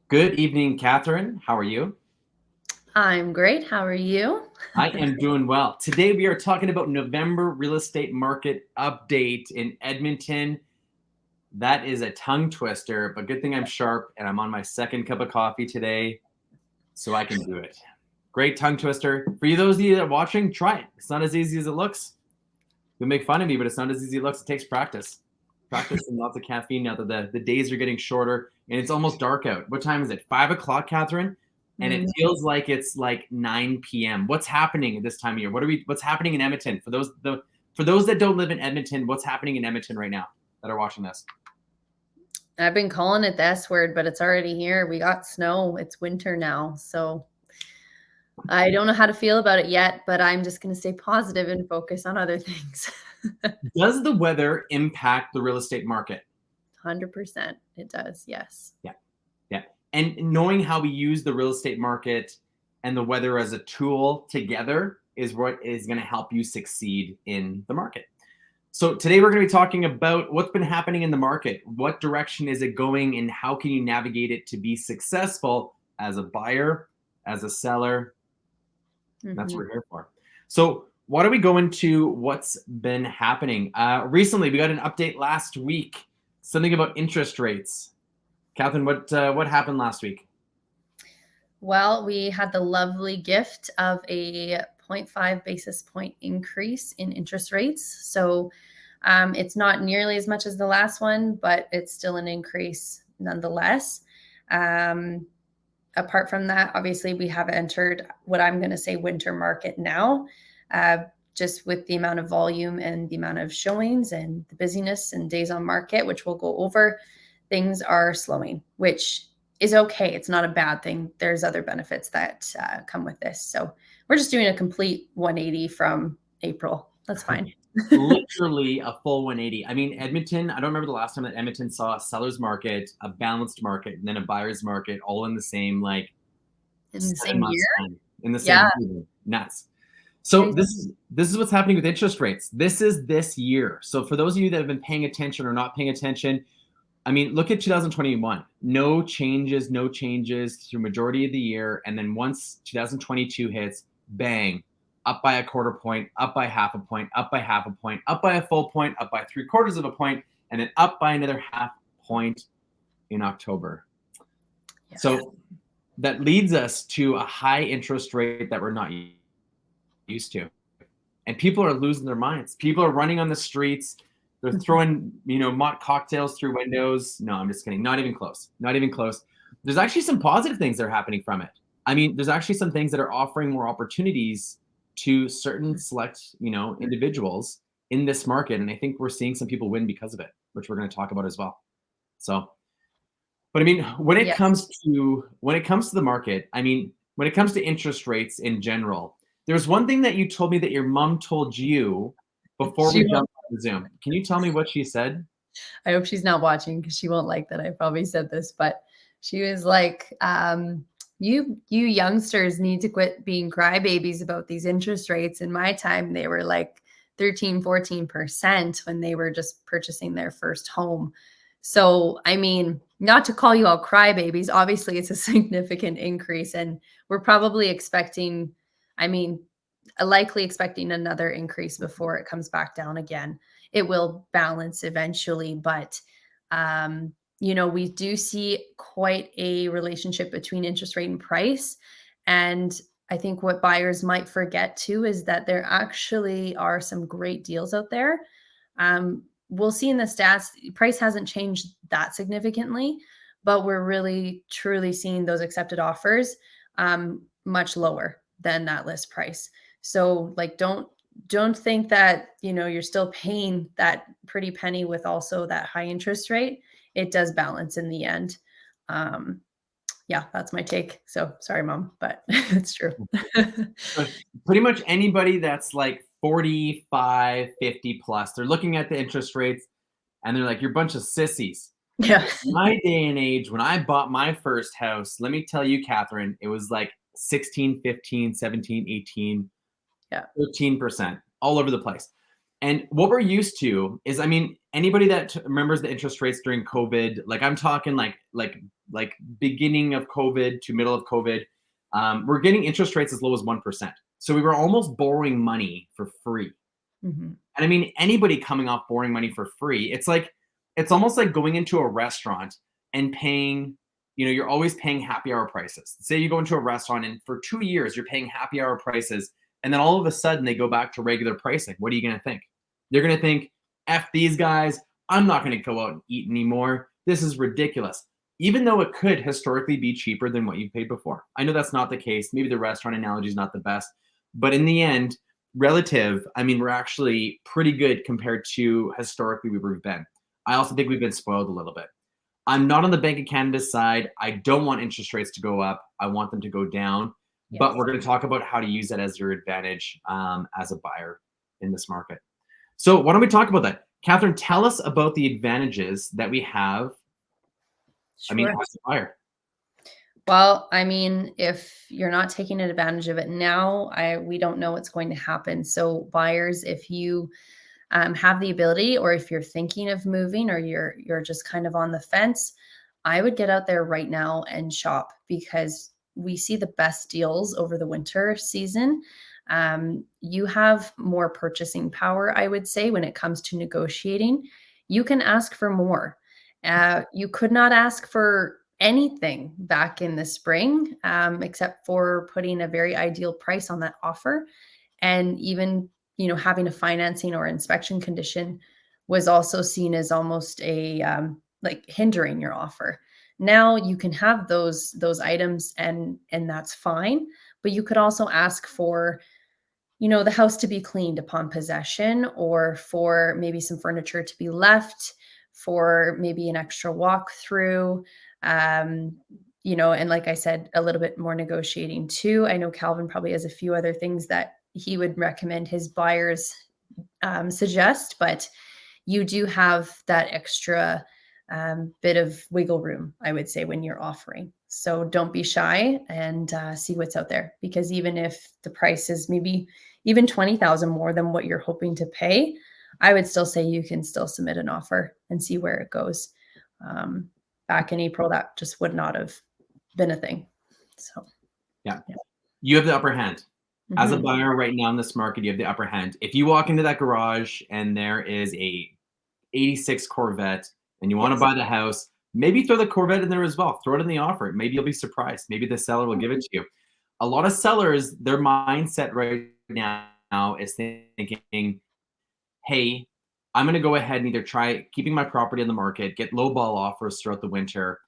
Good evening, Katherine. How are you? I'm great. How are you? I am doing well. Today we are talking about November real estate market update in Edmonton. That is a tongue twister, but good thing I'm sharp and I'm on my second cup of coffee today, so I can do it. Great tongue twister. For you, those of you that are watching, try it. It's not as easy as it looks. You'll make fun of me, but it's not as easy as it looks. It takes practice. Practice and lots of caffeine now that the days are getting shorter and it's almost dark out. What time is it? 5 o'clock, Katherine? And it Mm, feels like it's like 9 p.m. What's happening at this time of year? What's happening in Edmonton? For those that don't live in Edmonton, what's happening in Edmonton right now that are watching this? I've been calling it the S word, but it's already here. We got snow. It's winter now. So I don't know how to feel about it yet, but I'm just going to stay positive and focus on other things. Does the weather impact the real estate market? 100%. It does. Yes. Yeah. Yeah. And knowing how we use the real estate market and the weather as a tool together is what is going to help you succeed in the market. So today we're going to be talking about what's been happening in the market. What direction is it going and how can you navigate it to be successful as a buyer, as a seller? That's what Hmm. we're here for. So why don't we go into what's been happening? Recently, we got an update last week, something about interest rates. Catherine, what happened last week? Well, we had the lovely gift of a zero point 0.5 basis point increase in interest rates. So it's not nearly as much as the last one, but it's still an increase nonetheless. Um, Apart from that, obviously, we have entered what I'm going to say winter market now, uh, just with the amount of volume and the amount of showings and the busyness and days on market, which we'll go over. Things are slowing, which is okay. It's not a bad thing. There's other benefits that come with this. So we're just doing a complete 180 from April. That's fine. Literally a full 180. I mean, Edmonton, I don't remember the last time that Edmonton saw a seller's market, a balanced market, and then a buyer's market all in the same like In the same 7 months year. time in the Yeah. same season. Nuts. So Crazy. this is what's happening with interest rates. This is this year. So for those of you that have been paying attention or not paying attention, I mean, look at 2021. No changes through majority of the year, and then once 2022 hits, bang, up by a quarter point, up by half a point, up by half a point, up by a full point, up by 3/4 of a point, and then up by another half point in October. Yes. So that leads us to a high interest rate that we're not used to. And people are losing their minds. People are running on the streets. They're throwing, mock cocktails through windows. No, I'm just kidding. Not even close. Not even close. There's actually some positive things that are happening from it. I mean, there's actually some things that are offering more opportunities to certain select, individuals in this market. And I think we're seeing some people win because of it, which we're going to talk about as well. So, but I mean, when it Yes. comes to the market, I mean, when it comes to interest rates in general, there's one thing that you told me that your mom told you before She we won't. jumped on the Zoom. Can you tell me what she said? I hope she's not watching because she won't like that I probably said this, but she was like, you youngsters need to quit being crybabies about these interest rates. In my time, they were like 13, 14% when they were just purchasing their first home. So, I mean, not to call you all crybabies, obviously it's a significant increase, and we're probably expecting, I mean, likely expecting another increase before it comes back down again. It will balance eventually, but we do see quite a relationship between interest rate and price. And I think what buyers might forget too is that there actually are some great deals out there. We'll see in the stats, price hasn't changed that significantly, but we're really truly seeing those accepted offers much lower than that list price. So like don't think that, you're still paying that pretty penny with also that high interest rate. It does balance in the end. Um, yeah, that's my take. So sorry, mom, but it's true. So pretty much anybody that's like 45, 50 plus, they're looking at the interest rates and they're like, you're a bunch of sissies. Yeah. My day and age, when I bought my first house, let me tell you, Catherine, it was like 16, 15, 17, 18, Yeah. 13%, all over the place. And what we're used to is, I mean, anybody that remembers the interest rates during COVID, like I'm talking like beginning of COVID to middle of COVID, we're getting interest rates as low as 1%. So we were almost borrowing money for free. Mhm. And I mean, anybody coming off borrowing money for free, it's almost like going into a restaurant and paying, you're always paying happy hour prices. Say you go into a restaurant and for 2 years you're paying happy hour prices, and then all of a sudden they go back to regular pricing. What are you going to think? You're going to think, F these guys, I'm not going to go out and eat anymore. This is ridiculous. Even though it could historically be cheaper than what you paid before. I know that's not the case. Maybe the restaurant analogy is not the best, but in the end, relative, I mean, we're actually pretty good compared to historically we've been. I also think we've been spoiled a little bit. I'm not on the Bank of Canada's side. I don't want interest rates to go up. I want them to go down. But Yes. we're going to talk about how to use that as your advantage as a buyer in this market. So why don't we talk about that? Katherine, tell us about the advantages that we have, I mean, Sure. as a buyer. Well, I mean, if you're not taking advantage of it now, we don't know what's going to happen. So buyers, if you have the ability, or if you're thinking of moving, or you're just kind of on the fence, I would get out there right now and shop, because we see the best deals over the winter season. You have more purchasing power, I would say, when it comes to negotiating. You can ask for more. You could not ask for anything back in the spring, except for putting a very ideal price on that offer. And even, having a financing or inspection condition was also seen as almost a like hindering your offer. Now you can have those items, and that's fine, but you could also ask for, the house to be cleaned upon possession, or for maybe some furniture to be left, for maybe an extra walkthrough. Um, and like I said, a little bit more negotiating too. I know Calvin probably has a few other things that he would recommend his buyers suggest, but you do have that extra bit of wiggle room, I would say, when you're offering. So don't be shy, and see what's out there, because even if the price is maybe even 20,000 more than what you're hoping to pay, I would still say you can still submit an offer and see where it goes. Back in April, that just would not have been a thing. So, Yeah. yeah. You have the upper hand. As a Mhm. buyer right now in this market, you have the upper hand. If you walk into that garage and there is a 86 Corvette and you want to Yes. buy the house, maybe throw the Corvette in there as well. Throw it in the offer. Maybe you'll be surprised. Maybe the seller will give it to you. A lot of sellers, their mindset right now is thinking, hey, I'm going to go ahead and either try keeping my property on the market, get low ball offers throughout the winter,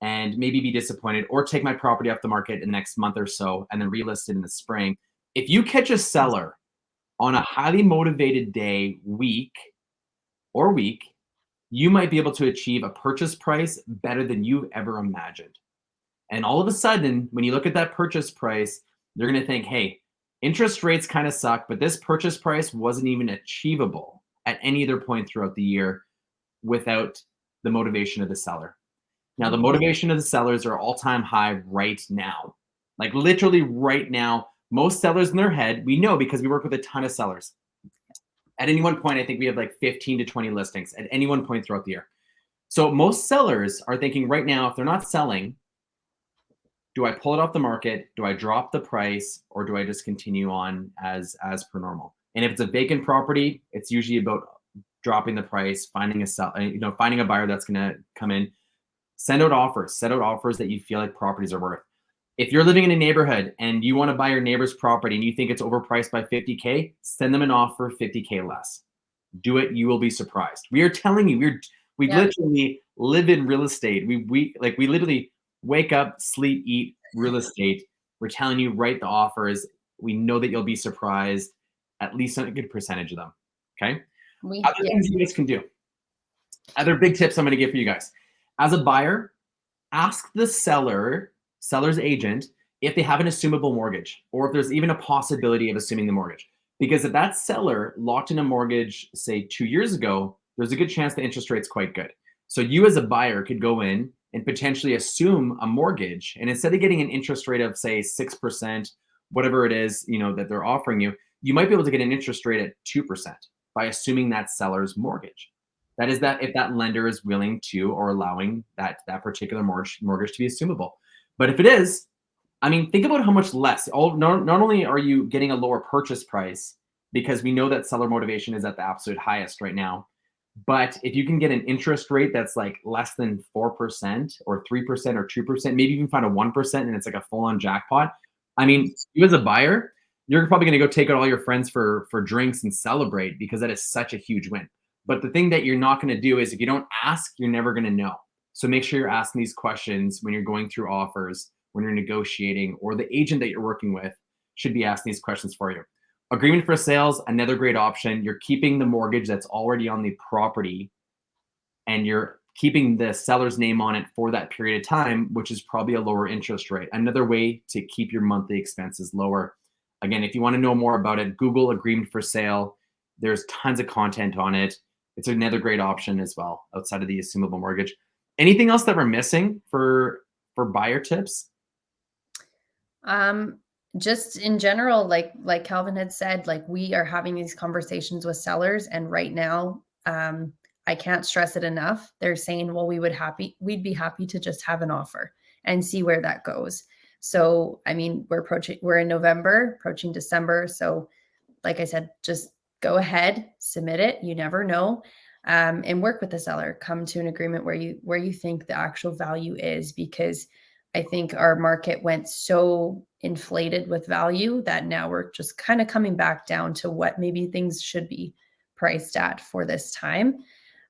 and maybe be disappointed, or take my property off the market in the next month or so and then relist it in the spring. If you catch a seller on a highly motivated day, week, you might be able to achieve a purchase price better than you've ever imagined. And all of a sudden, when you look at that purchase price, you're going to think, hey, interest rates kind of suck, but this purchase price wasn't even achievable at any other point throughout the year without the motivation of the seller. Now, the Mhm. motivation of the sellers are all-time high right now. Like literally right now, most sellers in their head, we know because we work with a ton of sellers. At any one point, I think we have like 15 to 20 listings at any one point throughout the year. So most sellers are thinking right now, if they're not selling, do I pull it off the market? Do I drop the price, or do I just continue on as per normal? And if it's a vacant property, it's usually about dropping the price, finding a buyer that's going to come in. Send out offers. Set out offers that you feel like properties are worth. If you're living in a neighborhood and you want to buy your neighbor's property and you think it's overpriced by 50K, send them an offer 50K less. Do it. You will be surprised. We are telling you, we Yeah. literally live in real estate. We literally wake up, sleep, eat real estate. We're telling you, write the offers. We know that you'll be surprised, at least on a good percentage of them. Okay. Other Yeah. things you guys can do. Other big tips I'm going to give for you guys. As a buyer, ask the seller's agent, if they have an assumable mortgage, or if there's even a possibility of assuming the mortgage. Because if that seller locked in a mortgage, say 2 years ago, there's a good chance the interest rate's quite good. So you as a buyer could go in and potentially assume a mortgage, and instead of getting an interest rate of say 6%, whatever it is, that they're offering you, you might be able to get an interest rate at 2%. by assuming that seller's mortgage. That is that if that lender is willing to or allowing that particular mortgage to be assumable. But if it is, I mean, think about how much less. Not only are you getting a lower purchase price, because we know that seller motivation is at the absolute highest right now, but if you can get an interest rate that's like less than 4% or 3% or 2%, maybe even find a 1% and it's like a full-on jackpot. I mean, you as a buyer, you're probably going to go take out all your friends for drinks and celebrate, because that is such a huge win. But the thing that you're not going to do is, if you don't ask, you're never going to know. So make sure you're asking these questions when you're going through offers, when you're negotiating, or the agent that you're working with should be asking these questions for you. Agreement for sales, another great option. You're keeping the mortgage that's already on the property, and you're keeping the seller's name on it for that period of time, which is probably a lower interest rate. Another way to keep your monthly expenses lower. Again, if you want to know more about it, Google agreement for sale. There's tons of content on it. It's another great option as well, outside of the assumable mortgage. Anything else that we're missing for buyer tips? Just in general, like Calvin had said, like, we are having these conversations with sellers, and right now, I can't stress it enough. They're saying, well, we'd be happy to just have an offer and see where that goes. So, I mean, we're in November, approaching December. So, like I said, just go ahead, submit it. You never know. And work with the seller, come to an agreement where you think the actual value is, because I think our market went so inflated with value that now we're just kind of coming back down to what maybe things should be priced at for this time.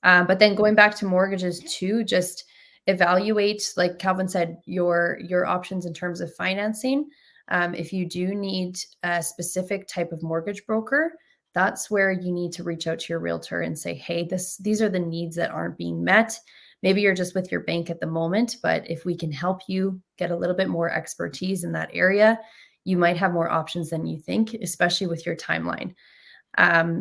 But then going back to mortgages too, just evaluate, like Calvin said, your options in terms of financing. If you do need a specific type of mortgage broker, that's where you need to reach out to your realtor and say, hey, these are the needs that aren't being met. Maybe you're just with your bank at the moment, but if we can help you get a little bit more expertise in that area, you might have more options than you think, especially with your timeline.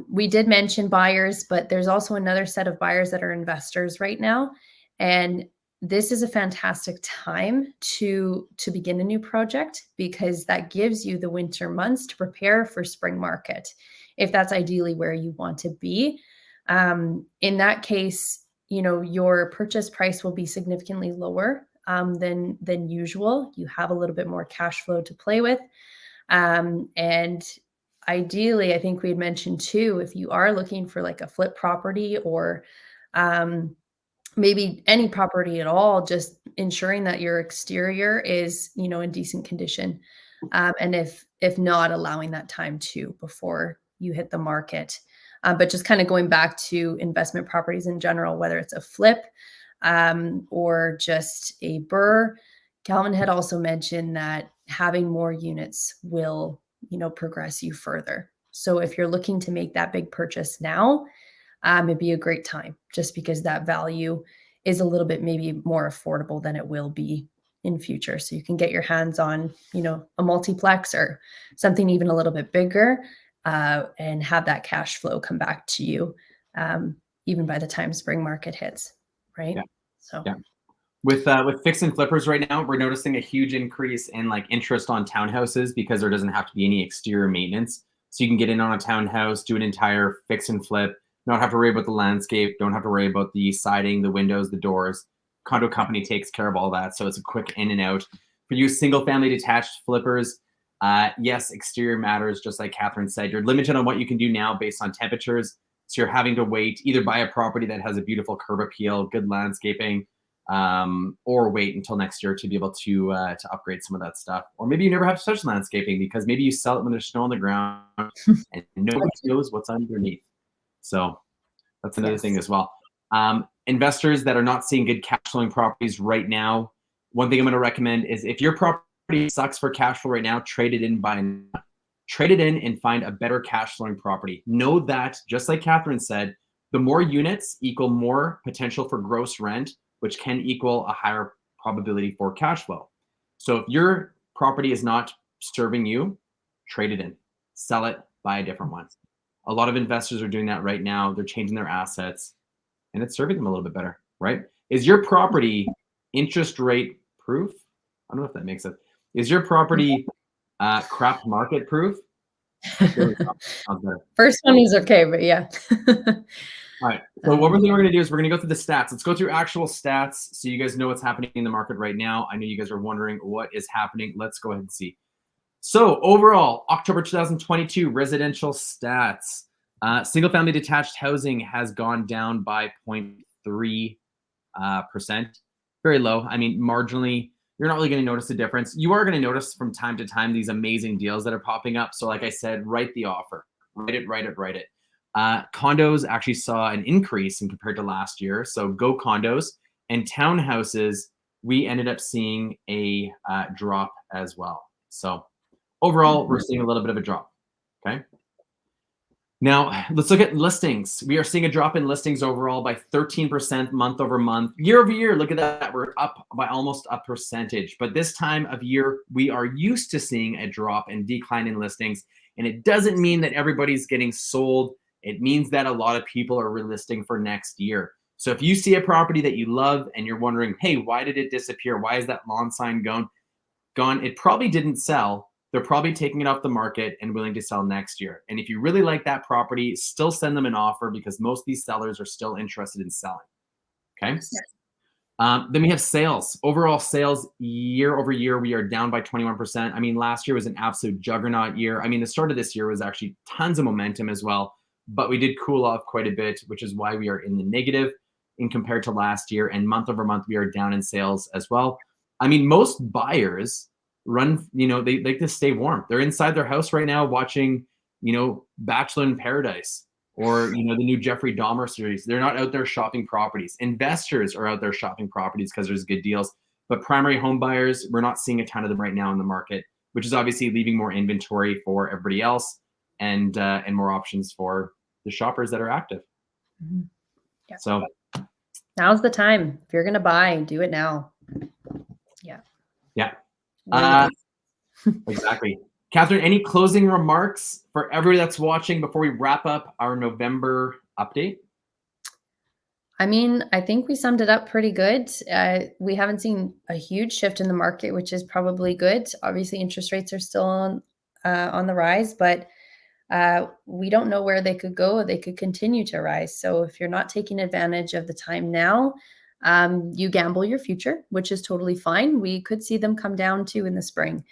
We did mention buyers, but there's also another set of buyers that are investors right now. And this is a fantastic time to begin a new project, because that gives you the winter months to prepare for spring market, if that's ideally where you want to be. In that case, your purchase price will be significantly lower than usual. You have a little bit more cash flow to play with. And ideally, I think we had mentioned too, if you are looking for like a flip property, or maybe any property at all, just ensuring that your exterior is, in decent condition. And if not, allowing that time too before you hit the market. But just kind of going back to investment properties in general, whether it's a flip or just a BRRRR, Calvin had also mentioned that having more units will, progress you further. So if you're looking to make that big purchase now, it'd be a great time, just because that value is a little bit maybe more affordable than it will be in future. So you can get your hands on, a multiplex or something even a little bit bigger, and have that cash flow come back to you, even by the time spring market hits, right? Yeah. So yeah. With fix and flippers right now, we're noticing a huge increase in like interest on townhouses, because there doesn't have to be any exterior maintenance. So you can get in on a townhouse, do an entire fix and flip, not have to worry about the landscape, don't have to worry about the siding, the windows, the doors. Condo company takes care of all that. So it's a quick in and out. For you single family detached flippers, yes, exterior matters, just like Katherine said. You're limited on what you can do now based on temperatures. So you're having to wait, either buy a property that has a beautiful curb appeal, good landscaping, or wait until next year to be able to upgrade some of that stuff. Or maybe you never have to touch landscaping, because maybe you sell it when there's snow on the ground and nobody knows what's underneath. So that's another thing as well. Investors that are not seeing good cash flowing properties right now, one thing I'm going to recommend is, if your property sucks for cash flow right now, trade it in and find a better cash flowing property. Know that, just like Katherine said, the more units equal more potential for gross rent, which can equal a higher probability for cash flow. So if your property is not serving you, trade it in, sell it, buy a different one. A lot of investors are doing that right now. They're changing their assets, and it's serving them a little bit better, right? Is your property interest rate proof? I don't know if that makes sense. Is your property crap market proof? There we go. Sounds better. First one is okay, but yeah. All right. So what we're going to do is we're going to go through the stats. Let's go through actual stats so you guys know what's happening in the market right now. I know you guys are wondering what is happening. Let's go ahead and see. So overall, October 2022 residential stats. Single-family detached housing has gone down by 0.3%. Very low. I mean, marginally, you're not really going to notice a difference. You are going to notice from time to time these amazing deals that are popping up. So like I said, write the offer. Write it. Condos actually saw an increase in compared to last year. So go condos. And townhouses, we ended up seeing a drop as well. So overall, we're seeing a little bit of a drop. Okay. Now, let's look at listings. We are seeing a drop in listings overall by 13% month over month. Year over year, look at that. We're up by almost a percentage. But this time of year, we are used to seeing a drop and decline in listings. And it doesn't mean that everybody's getting sold. It means that a lot of people are relisting for next year. So if you see a property that you love and you're wondering, hey, why did it disappear? Why is that lawn sign gone? It probably didn't sell. They're probably taking it off the market and willing to sell next year. And if you really like that property, still send them an offer because most of these sellers are still interested in selling. Okay. Yes. Then we have sales. Overall sales year over year, we are down by 21%. I mean, last year was an absolute juggernaut year. I mean, the start of this year was actually tons of momentum as well, but we did cool off quite a bit, which is why we are in the negative in compared to last year. And month over month, we are down in sales as well. I mean, most buyers run, they like to stay warm. They're inside their house right now watching, Bachelor in Paradise or, the new Jeffrey Dahmer series. They're not out there shopping properties. Investors are out there shopping properties because there's good deals. But primary home buyers, we're not seeing a ton of them right now in the market, which is obviously leaving more inventory for everybody else and more options for the shoppers that are active. Mm-hmm. Yeah. So now's the time. If you're going to buy, do it now. Yeah. Yeah. Exactly. Katherine, any closing remarks for everybody that's watching before we wrap up our November update? I mean, I think we summed it up pretty good. We haven't seen a huge shift in the market, which is probably good. Obviously, interest rates are still on the rise, but we don't know where they could go. They could continue to rise. So if you're not taking advantage of the time now, you gamble your future, which is totally fine. We could see them come down too in the spring.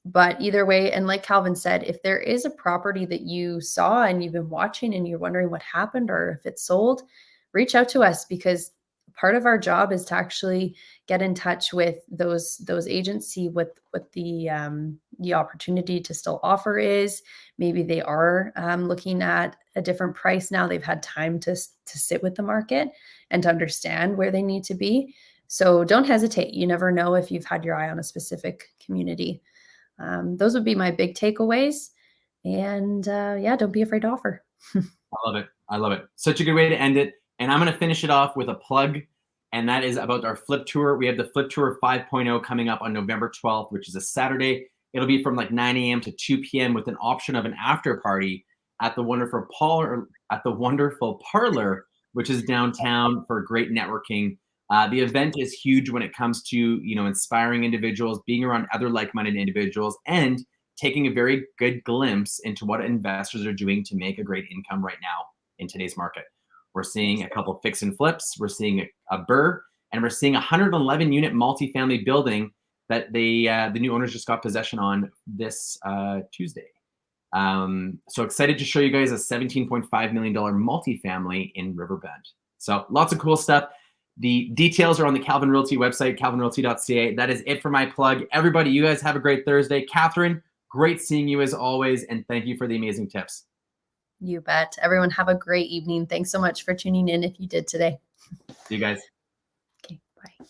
But either way, and like Calvin said, if there is a property that you saw and you've been watching and you're wondering what happened or if it's sold, reach out to us because part of our job is to actually get in touch with those agents, see what the opportunity to still offer is. Maybe they are looking at a different price now. They've had time to sit with the market and to understand where they need to be. So don't hesitate. You never know if you've had your eye on a specific community. Those would be my big takeaways. And don't be afraid to offer. I love it. Such a good way to end it. And I'm going to finish it off with a plug. And that is about our flip tour. We have the flip tour 5.0 coming up on November 12th, which is a Saturday. It'll be from like 9 a.m. to 2 p.m. with an option of an after party at the Wonderful Parlor, which is downtown for great networking. The event is huge when it comes to, inspiring individuals, being around other like-minded individuals, and taking a very good glimpse into what investors are doing to make a great income right now in today's market. We're seeing a couple of fix and flips. We're seeing a BRRRR, and we're seeing a 111-unit multifamily building that the new owners just got possession on this Tuesday. So excited to show you guys a $17.5 million multifamily in Riverbend. So lots of cool stuff. The details are on the Calvin Realty website, calvinrealty.ca. That is it for my plug. Everybody, you guys have a great Thursday. Katherine, great seeing you as always, and thank you for the amazing tips. You bet. Everyone have a great evening. Thanks so much for tuning in if you did today. See you guys. Okay, bye.